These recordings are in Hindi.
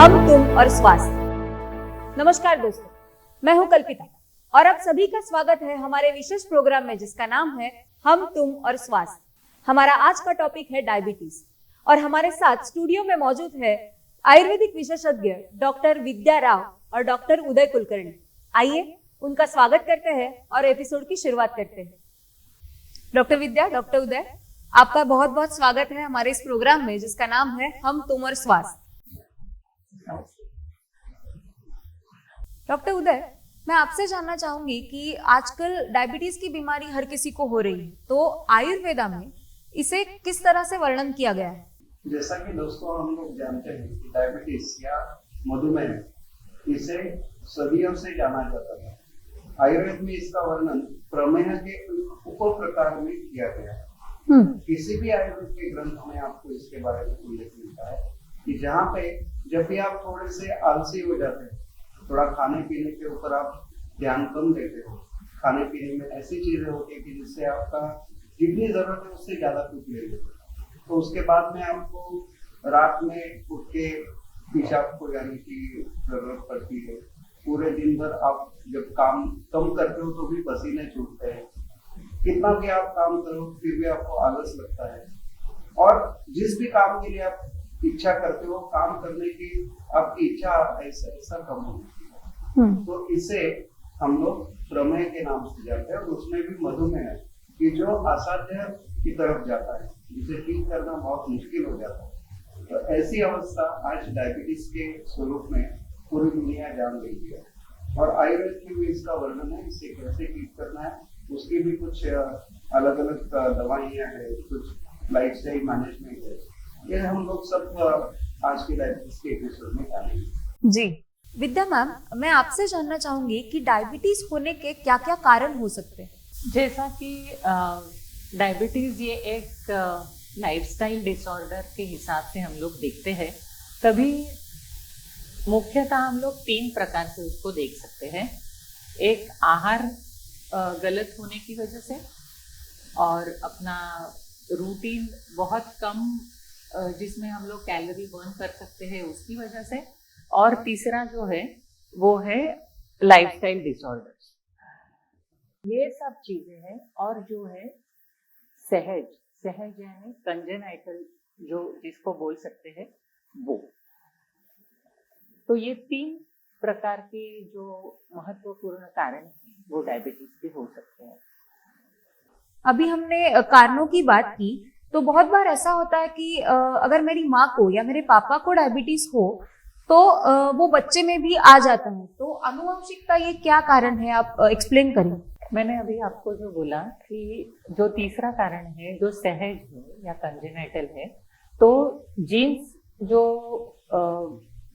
हम तुम और स्वास्थ्य। नमस्कार दोस्तों, मैं हूं कल्पिता और आप सभी का स्वागत है हमारे विशेष प्रोग्राम में जिसका नाम है हम तुम और स्वास्थ्य। हमारा आज का टॉपिक है डायबिटीज और हमारे साथ स्टूडियो में मौजूद है आयुर्वेदिक विशेषज्ञ डॉक्टर विद्या राव और डॉक्टर उदय कुलकर्णी। आइए उनका स्वागत करते हैं और एपिसोड की शुरुआत करते हैं। डॉक्टर विद्या, डॉक्टर उदय, आपका बहुत बहुत स्वागत है हमारे इस प्रोग्राम में जिसका नाम है हम तुम और स्वास्थ्य। डॉक्टर उदय, मैं आपसे जानना चाहूंगी कि आजकल डायबिटीज की बीमारी हर किसी को हो रही है, तो आयुर्वेदा में इसे किस तरह से वर्णन किया गया है? जैसा कि दोस्तों हम लोग जानते हैं कि डायबिटीज या मधुमेह इसे सदियों से जाना जाता था। आयुर्वेद में इसका वर्णन प्रमेह के उप प्रकार में किया गया है। किसी भी आयुर्वेद के ग्रंथ में आपको इसके बारे में उल्लेख मिलता है कि जहाँ पे जब भी आप थोड़े से आलसी हो जाते हैं, थोड़ा खाने पीने के ऊपर आप ध्यान कम देते हो, खाने पीने में ऐसी चीजें होती है कि जिससे आपका जितनी जरूरत है उससे ज्यादा कुछ ले लेते, तो उसके बाद में आपको रात में उठ के पेशाब को जाने की जरूरत पड़ती है। पूरे दिन भर आप जब काम कम करते हो तो भी पसीने छूटते हैं, कितना भी आप काम करो फिर भी आपको आलस लगता है, और जिस भी काम के लिए आप इच्छा करते हो काम करने की आपकी इच्छा ऐसा कम होती है। तो इसे हम लोग प्रमेह के नाम से जानते हैं और उसमें भी मधुमेह है कि जो असाध्य की तरफ जाता है, जिसे ठीक करना बहुत मुश्किल हो जाता है। तो ऐसी अवस्था आज डायबिटीज के स्वरूप में पूरी दुनिया जान रही है और आयुर्वेद में भी इसका वर्णन है, इसे कैसे ठीक करना है, उसकी भी कुछ अलग अलग दवाइयाँ है, कुछ लाइफस्टाइल मैनेजमेंट है, ये हम लोग सब आज के डायबिटीज के एपिसोड में जानेंगे। जी विद्या मैम, मैं आपसे जानना चाहूंगी कि डायबिटीज होने के क्या क्या कारण हो सकते हैं? जैसा कि डायबिटीज ये एक लाइफस्टाइल डिसऑर्डर के हिसाब से हम लोग देखते हैं, तभी मुख्यतः हम लोग 3 प्रकार से उसको देख सकते हैं। एक आहार गलत होने की वजह से, और अपना रूटीन बहुत कम जिसमें हम लोग कैलोरी बर्न कर सकते हैं उसकी वजह से, और तीसरा जो है वो है लाइफस्टाइल डिसऑर्डर्स। ये सब चीजें हैं। और जो है सहज यानी कंजेनाइटल जो जिसको बोल सकते हैं वो, तो ये 3 प्रकार के जो महत्वपूर्ण कारण हैं वो डायबिटीज के हो सकते हैं। अभी हमने कारणों की बात की, तो बहुत बार ऐसा होता है कि अगर मेरी माँ को या मेरे पापा को डायबिटीज हो तो वो बच्चे में भी आ जाता है, तो आनुवंशिकता ये क्या कारण है, आप एक्सप्लेन करें। मैंने अभी आपको जो बोला कि जो तीसरा कारण है जो सहज है या कंजेनाइटल है, तो जीन्स जो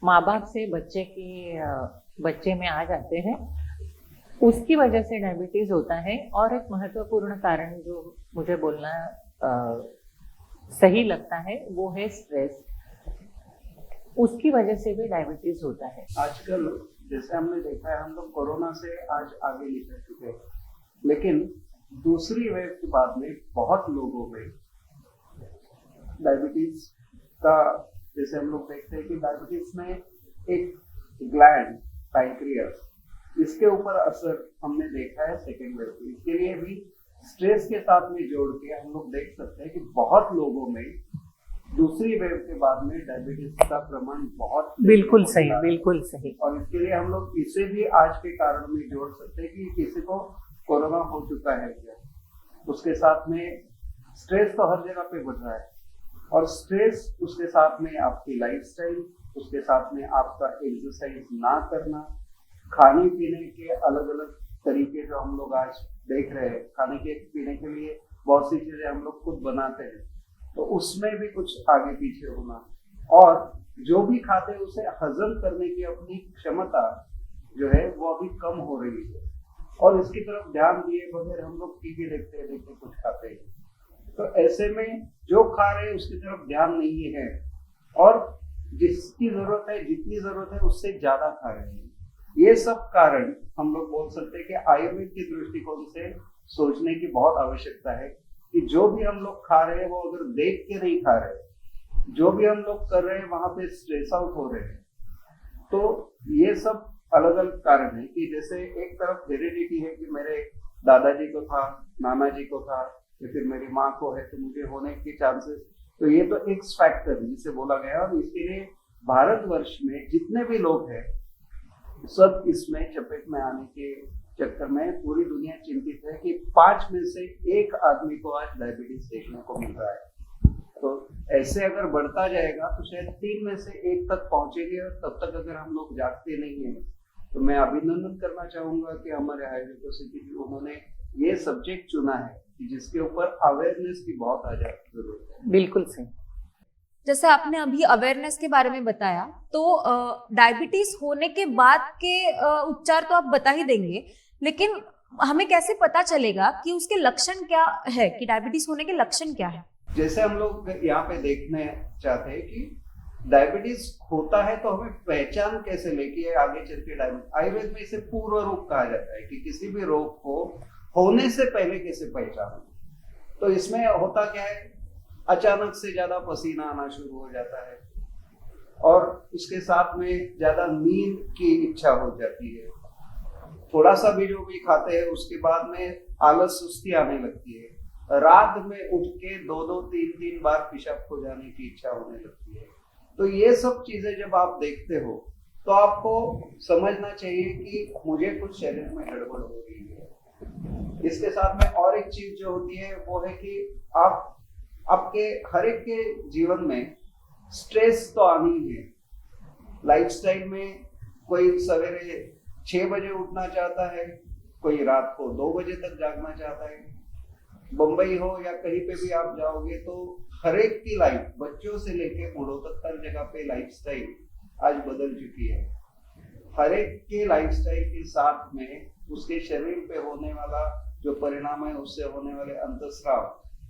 माँ बाप से बच्चे में आ जाते हैं उसकी वजह से डायबिटीज होता है। और एक महत्वपूर्ण कारण जो मुझे बोलना सही लगता है वो है स्ट्रेस, उसकी वजह से भी डायबिटीज होता है। आजकल जैसे हमने देखा है, हम लोग कोरोना से आज आगे निकल चुके हैं, लेकिन दूसरी वेव के बाद में बहुत लोगों में डायबिटीज का, जैसे हम लोग देखते हैं कि डायबिटीज में एक ग्लैंड पैंक्रियास, इसके ऊपर असर हमने देखा है सेकेंड वेव में। इसके लिए भी स्ट्रेस के साथ में जोड़ के हम लोग देख सकते हैं कि बहुत लोगों में दूसरी वेव के बाद में डायबिटीज का प्रमाण बहुत बिल्कुल सही। और इसके लिए हम लोग इसे भी आज के कारण में जोड़ सकते हैं कि किसी को कोरोना हो चुका है क्या, उसके साथ में स्ट्रेस तो हर जगह पे बढ़ रहा है, और स्ट्रेस उसके साथ में आपकी लाइफस्टाइल, उसके साथ में आपका एक्सरसाइज ना करना, खाने पीने के अलग अलग तरीके जो हम लोग आज देख रहे हैं, खाने के पीने के लिए बहुत सी चीजें हम लोग खुद बनाते हैं, तो उसमें भी कुछ आगे पीछे होना, और जो भी खाते हैं उसे हजम करने की अपनी क्षमता जो है वो अभी कम हो रही है, और इसकी तरफ ध्यान दिए बगैर हम लोग टीवी देखते कुछ खाते हैं। तो ऐसे में जो खा रहे हैं उसकी तरफ ध्यान नहीं है, और जिसकी जरूरत है, जितनी जरूरत है उससे ज्यादा खा रहे हैं। ये सब कारण हम लोग बोल सकते हैं कि आयुर्वेद के दृष्टिकोण से सोचने की बहुत आवश्यकता है कि जो भी हम लोग खा रहे हैं वो अगर देख के नहीं खा रहे, जो भी हम लोग कर रहे हैं वहां पे स्ट्रेस आउट हो रहे हैं, तो ये सब अलग अलग कारण है कि जैसे एक तरफ हेरिडिटी है कि मेरे दादाजी को था, नाना जी को था, या फिर मेरी माँ को है तो मुझे होने के चांसेस, तो ये तो एक्स फैक्टर है जिसे बोला गया। और इसके लिए भारतवर्ष में जितने भी लोग हैं सब इसमें चपेट में आने के चक्कर में पूरी दुनिया चिंतित है कि 5 में से 1 आदमी को आज डायबिटीज देखने को मिल रहा है। तो ऐसे अगर बढ़ता जाएगा तो शायद 3 में से 1 तक पहुंचेंगे, और तब तक अगर हम लोग जागते नहीं है तो मैं अभिनंदन करना चाहूंगा कि हमारे आयुर्वेद उन्होंने ये सब्जेक्ट चुना है कि जिसके ऊपर अवेयरनेस की बहुत जरूरत है। बिल्कुल सही। जैसे आपने अभी अवेयरनेस के बारे में बताया, तो डायबिटीज होने के बाद के उपचार तो आप बता ही देंगे, लेकिन हमें कैसे पता चलेगा कि उसके लक्षण क्या है, कि डायबिटीज होने के लक्षण क्या है? जैसे हम लोग यहाँ पे देखने चाहते हैं कि डायबिटीज होता है तो हमें पहचान कैसे लेके आगे चल के डायबिटीज, आयुर्वेद में इसे पूर्व रोग कहा जाता है कि किसी भी रोग को होने से पहले कैसे पहचानना। तो इसमें होता क्या है, अचानक से ज्यादा पसीना आना शुरू हो जाता है और उसके साथ में ज्यादा नींद की इच्छा हो जाती है। थोड़ा सा भी जो भी खाते हैं उसके बाद में आलस सुस्ती आने लगती है। रात में उठ के 2-2, 3-3 बार पेशाब हो जाने की इच्छा होने लगती है। तो ये सब चीजें जब आप देखते हो तो आपको समझना चाहिए कि मुझे कुछ शरीर में गड़बड़ हो रही है। इसके साथ में और एक चीज जो होती है वो है कि आपके हर एक के जीवन में स्ट्रेस तो आनी ही है। लाइफस्टाइल में कोई सवेरे 6 बजे उठना चाहता है, कोई रात को 2 बजे तक जागना चाहता है। बंबई हो या कहीं पे भी आप जाओगे तो हर एक की लाइफ, बच्चों से लेके बूढ़ों तक हर जगह पे लाइफस्टाइल आज बदल चुकी है। हर एक के लाइफस्टाइल के साथ में उसके शरीर पे होने वाला जो परिणाम है उससे होने वाले अंतस्राव,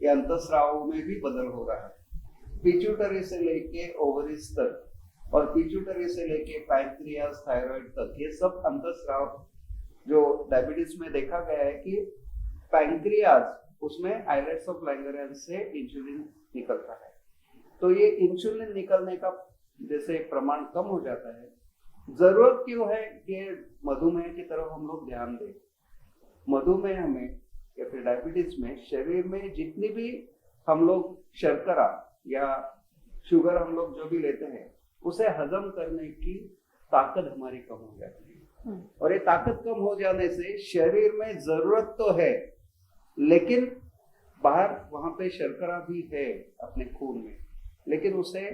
ये अंतस्रावों में भी बदल हो रहा है। पिट्यूटरी से लेके ओवरीज तक और पिट्यूटरी से लेके पैंक्रियास, थायराइड तक, ये सब अंतस्राव जो डायबिटीज में देखा गया है कि पैंक्रियास उसमें आइलेट्स ऑफ लैंगरेंस से इंसुलिन निकलता है। तो ये इंसुलिन निकलने का जैसे प्रमाण कम हो जाता है, जरूरत क्यों है कि मधुमेह की तरफ हम लोग ध्यान दें। मधुमेह में या फिर डायबिटीज में शरीर में जितनी भी हम लोग शर्करा या शुगर हम लोग जो भी लेते हैं उसे हजम करने की ताकत हमारी कम हो जाती है। और ये ताकत कम हो जाने से शरीर में जरूरत तो है लेकिन बाहर वहां पे शर्करा भी है अपने खून में, लेकिन उसे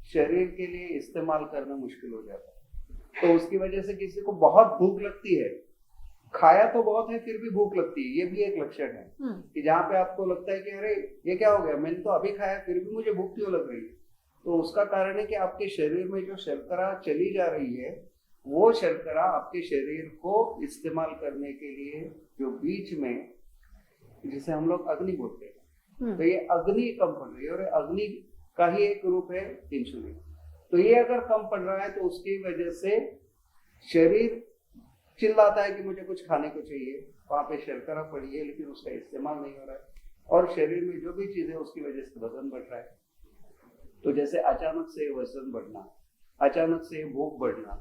शरीर के लिए इस्तेमाल करना मुश्किल हो जाता है। तो उसकी वजह से किसी को बहुत भूख लगती है, खाया तो बहुत है फिर भी भूख लगती है, ये भी एक लक्षण है कि जहाँ पे आपको लगता है कि अरे ये क्या हो गया, मैंने तो अभी खाया फिर भी मुझे भूख क्यों लग रही है। तो उसका कारण है कि आपके शरीर में जो शर्करा चली जा रही है वो शर्करा आपके शरीर को इस्तेमाल करने के लिए जो बीच में, जिसे हम लोग अग्नि बोलते हैं, तो ये अग्नि कम पड़ रही है और अग्नि का ही एक रूप है इंसुलिन। तो ये अगर कम पड़ रहा है तो उसकी वजह से शरीर चिल्लाता है कि मुझे कुछ खाने को चाहिए, वहां पे शर्करा पड़ी है लेकिन उसका इस्तेमाल नहीं हो रहा है और शरीर में जो भी चीज है उसकी वजह से वजन बढ़ रहा है। तो जैसे अचानक से वजन बढ़ना, अचानक से भूख बढ़ना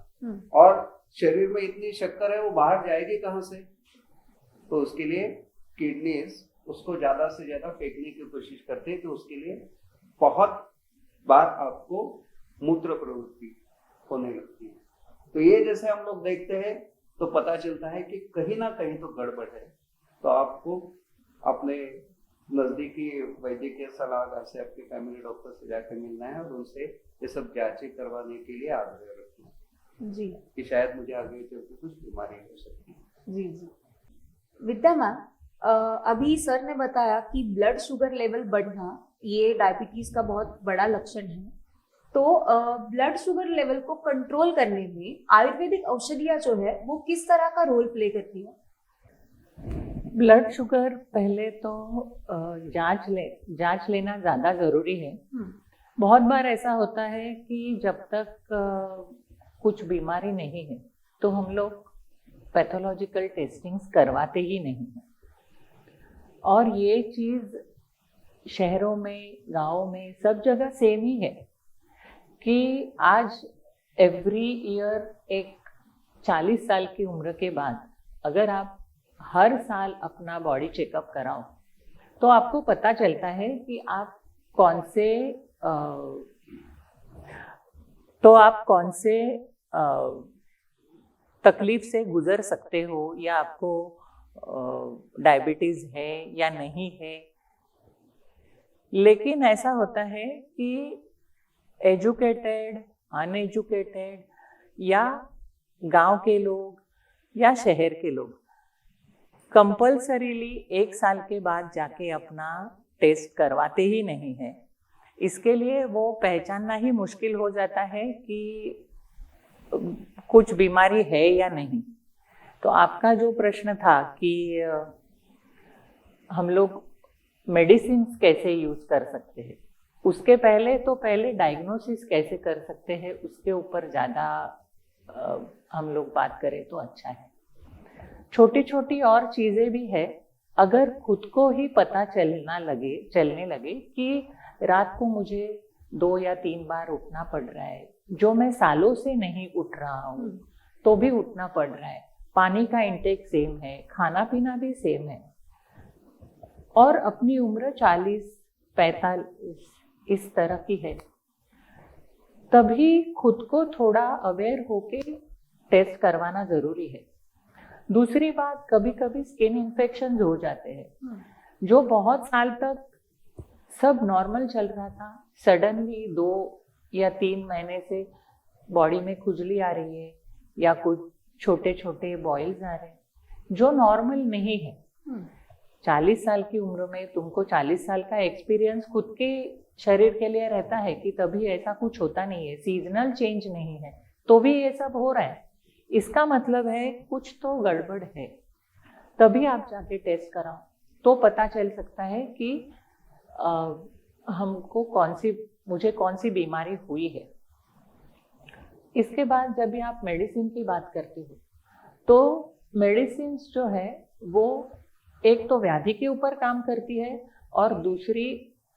और शरीर में इतनी शक्कर है वो बाहर जाएगी कहाँ से। तो उसके लिए किडनीज उसको ज्यादा से ज्यादा फेंकने की कोशिश करते हैं। तो उसके लिए बहुत बार आपको मूत्र प्रवृत्ति होने लगती है। तो ये जैसे हम लोग देखते हैं तो पता चलता है कि कहीं ना कहीं तो गड़बड़ है। तो आपको अपने नजदीकी वैद्यकीय सलाहकार से, आपके फैमिली डॉक्टर से जाकर मिलना है और उनसे ये सब जांचें करवाने के लिए आग्रह रखना है जी, कि शायद मुझे आगे चलकर कुछ बीमारी हो सकती है। जी जी। विद्या मैम, अभी सर ने बताया कि ब्लड शुगर लेवल बढ़ना ये डायबिटीज का बहुत बड़ा लक्षण है। तो ब्लड शुगर लेवल को कंट्रोल करने में आयुर्वेदिक औषधियाँ जो है वो किस तरह का रोल प्ले करती है? ब्लड शुगर पहले तो जांच लेना ज़्यादा ज़रूरी है। बहुत बार ऐसा होता है कि जब तक कुछ बीमारी नहीं है तो हम लोग पैथोलॉजिकल टेस्टिंग्स करवाते ही नहीं हैं। और ये चीज़ शहरों में, गाँव में, सब जगह सेम ही है कि आज एवरी ईयर एक 40 साल की उम्र के बाद अगर आप हर साल अपना बॉडी चेकअप कराओ तो आपको पता चलता है कि आप कौन से तकलीफ से गुजर सकते हो, या आपको डायबिटीज है या नहीं है। लेकिन ऐसा होता है कि एजुकेटेड, अनएजुकेटेड या गांव के लोग या शहर के लोग कंपल्सरीली 1 साल के बाद जाके अपना टेस्ट करवाते ही नहीं है। इसके लिए वो पहचानना ही मुश्किल हो जाता है कि कुछ बीमारी है या नहीं। तो आपका जो प्रश्न था कि हम लोग मेडिसिन कैसे यूज कर सकते हैं, उसके पहले डायग्नोसिस कैसे कर सकते हैं, उसके ऊपर ज़्यादा हम लोग बात करें तो अच्छा है। छोटी छोटी और चीज़ें भी है। अगर खुद को ही पता चलने लगे कि रात को मुझे 2 या 3 बार उठना पड़ रहा है, जो मैं सालों से नहीं उठ रहा हूँ तो भी उठना पड़ रहा है, पानी का इंटेक सेम है, खाना पीना भी सेम है, और अपनी उम्र 40-45 इस तरह की है, तभी खुद को थोड़ा अवेयर होके टेस्ट करवाना जरूरी है। दूसरी बात, कभी कभी स्किन इन्फेक्शन हो जाते हैं। जो बहुत साल तक सब नॉर्मल चल रहा था, सडनली 2 या 3 महीने से बॉडी में खुजली आ रही है या कुछ छोटे छोटे बॉइल्स आ रहे हैं, जो नॉर्मल नहीं है। 40 साल की उम्र में तुमको 40 साल का एक्सपीरियंस खुद के शरीर के लिए रहता है कि तभी ऐसा कुछ होता नहीं है, सीजनल चेंज नहीं है, तो भी ये सब हो रहा है। इसका मतलब है कुछ तो गड़बड़ है। तभी आप जाके टेस्ट कराओ तो पता चल सकता है कि मुझे कौन सी बीमारी हुई है। इसके बाद जब भी आप मेडिसिन की बात करते हो तो मेडिसिन जो है वो एक तो व्याधि के ऊपर काम करती है और दूसरी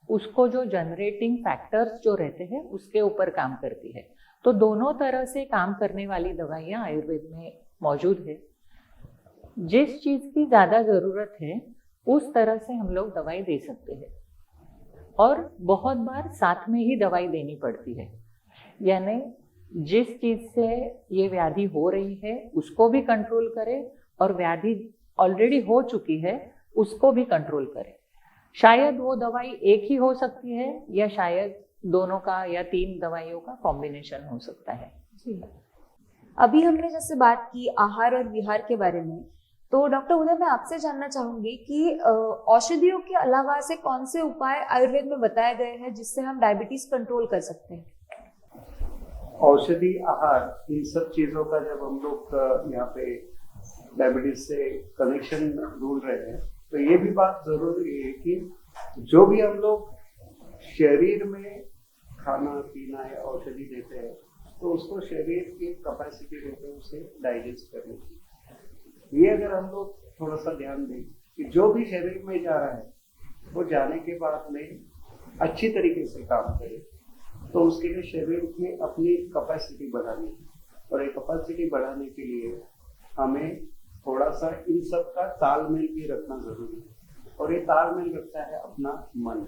उसको जो जनरेटिंग फैक्टर्स जो रहते हैं उसके ऊपर काम करती है। तो दोनों तरह से काम करने वाली दवाइयाँ आयुर्वेद में मौजूद है। जिस चीज़ की ज़्यादा ज़रूरत है उस तरह से हम लोग दवाई दे सकते हैं, और बहुत बार साथ में ही दवाई देनी पड़ती है। यानी जिस चीज़ से ये व्याधि हो रही है उसको भी कंट्रोल करें, और व्याधि ऑलरेडी हो चुकी है उसको भी कंट्रोल करें। शायद वो दवाई एक ही हो सकती है, या शायद दोनों का या 3 दवाइयों का कॉम्बिनेशन हो सकता है। जी, अभी हमने जैसे बात की आहार और विहार के बारे में, तो डॉक्टर उदय, मैं आपसे जानना चाहूंगी कि औषधियों के अलावा से कौन से उपाय आयुर्वेद में बताए गए हैं जिससे हम डायबिटीज कंट्रोल कर सकते हैं? औषधि, आहार, इन सब चीजों का जब हम लोग यहाँ पे डायबिटीज से कनेक्शन ढूंढ रहे हैं तो ये भी बात जरूरी है कि जो भी हम लोग शरीर में खाना पीना या औषधि देते हैं तो उसको शरीर की कैपेसिटी रहते हैं उसे डाइजेस्ट करने की। ये अगर हम लोग थोड़ा सा ध्यान दें कि जो भी शरीर में जा रहा है वो जाने के बाद में अच्छी तरीके से काम करे, तो उसके लिए शरीर की अपनी कैपेसिटी बढ़ानी है, और ये कैपेसिटी बढ़ाने के लिए हमें थोड़ा सा इन सब का तालमेल भी रखना जरूरी है। और ये तालमेल रखता है अपना मन।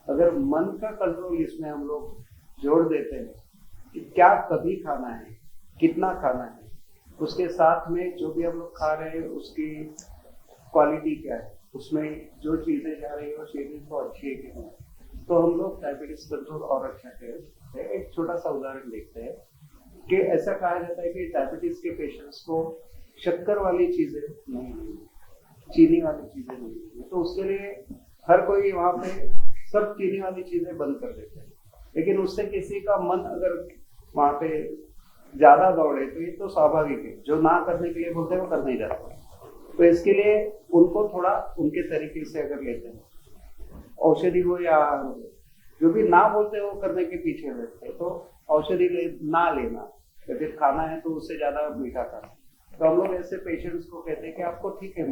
अगर मन का कंट्रोल इसमें हम लोग जोड़ देते हैं कि क्या कभी खाना है, कितना खाना है, उसके साथ में जो भी हम लोग खा रहे हैं उसकी क्वालिटी क्या है, उसमें जो चीजें जा रही है वो शरीर को अच्छी है कि नहीं, तो हम लोग डायबिटीज कंट्रोल और अच्छा कर सकते हैं। एक छोटा सा उदाहरण देखते हैं कि ऐसा कहा जाता है कि डायबिटीज के पेशेंट्स को शक्कर वाली चीजें नहीं लेनी, चीनी वाली चीजें नहीं लेनी, तो उसके लिए हर कोई वहाँ पे सब चीनी वाली चीजें बंद कर देते हैं। लेकिन उससे किसी का मन अगर वहाँ पे ज्यादा दौड़े तो ये तो स्वाभाविक है, जो ना करने के लिए बोलते हैं वो कर नहीं जाता। तो इसके लिए उनको थोड़ा उनके तरीके से अगर लेते हैं, औषधि हो या जो भी ना बोलते हैं वो करने के पीछे रहते हैं, तो औषधि ना लेना, या फिर खाना है तो उससे ज्यादा मीठा खाना। तो हम लोग ऐसे पेशेंट्स को कहते हैं कि आपको ठीक है,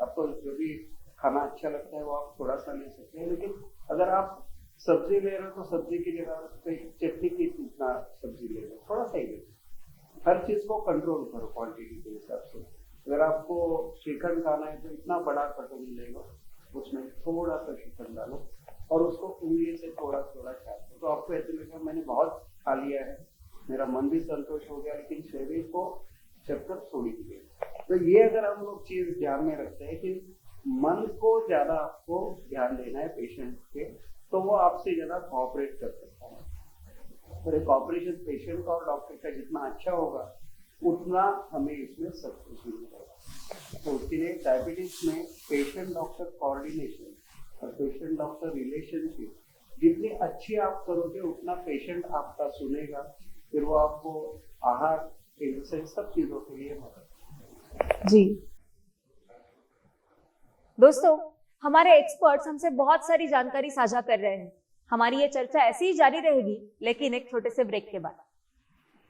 आपको जो भी खाना अच्छा लगता है वो आप थोड़ा सा ले सकते हैं, लेकिन अगर आप सब्जी ले रहे हो तो सब्जी की जगह पे चटनी की इतना सब्जी ले लो, थोड़ा सा ही ले लो। हर चीज को कंट्रोल करो क्वांटिटी के हिसाब से। अगर आपको श्रीखंड खाना है तो इतना बड़ा कटोरी ले लो, उसमें थोड़ा सा श्रीखंड डालो और उसको उंगली से थोड़ा थोड़ा चाटो, तो आपको ऐसे लगेगा मैंने बहुत खा लिया है, मेरा मन भी संतोष हो गया, लेकिन शरीर को चक्कर थोड़ी दी। तो ये अगर हम लोग चीज ध्यान में रखते हैं कि मन को ज्यादा आपको ध्यान देना है पेशेंट के, तो वो आपसे ज्यादा कोऑपरेट कर सकता है। और कोऑपरेशन पेशेंट का और डॉक्टर का जितना अच्छा होगा उतना हमें इसमें सक्सेस मिलेगा। तो उसके लिए डायबिटीज में पेशेंट डॉक्टर कोऑर्डिनेशन और पेशेंट डॉक्टर रिलेशनशिप जितनी अच्छी आप करोगे उतना पेशेंट आपका सुनेगा, फिर वो आपको आहार एक्सरसाइज सब चीजों के लिए मदद। जी दोस्तों, हमारे एक्सपर्ट्स हमसे बहुत सारी जानकारी साझा कर रहे हैं। हमारी ये चर्चा ऐसी ही जारी रहेगी, लेकिन एक छोटे से ब्रेक के बाद।